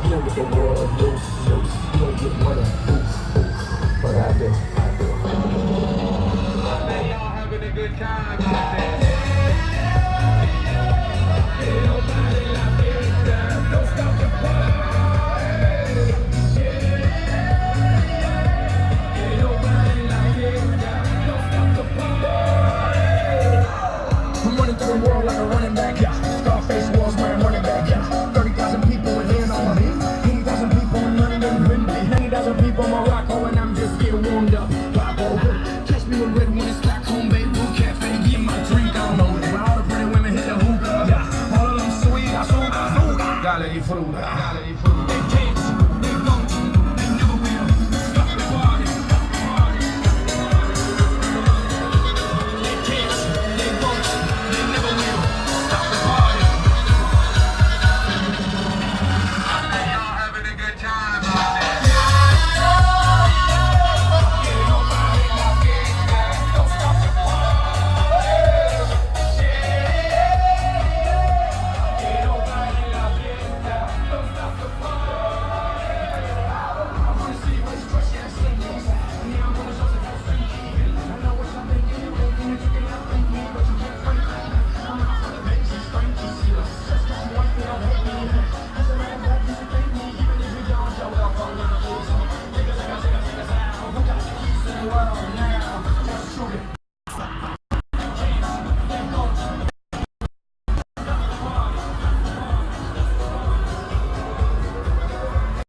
You don't get the world loose, loose. You don't get money, oof, oof. But I do, I do. I bet y'all having a good time out there. Ain't nobody like it. Don't stop the party. Ain't nobody like it. Don't stop the party. I'm running through the world like a running back, yeah. Scarface walls wearing running back, yeah. 30,000 people in here on me. 80,000 people in London, Wembley. 90,000 people in Morocco, and I'm just getting warmed up. Bravo. Catch me with red when it's Stockholm, Beirut Cafe, get my drink on. Where all the pretty women hit the hookah, yeah. All of them sweet, azúcar, azúcar. Dale di fruta, dale di fruta.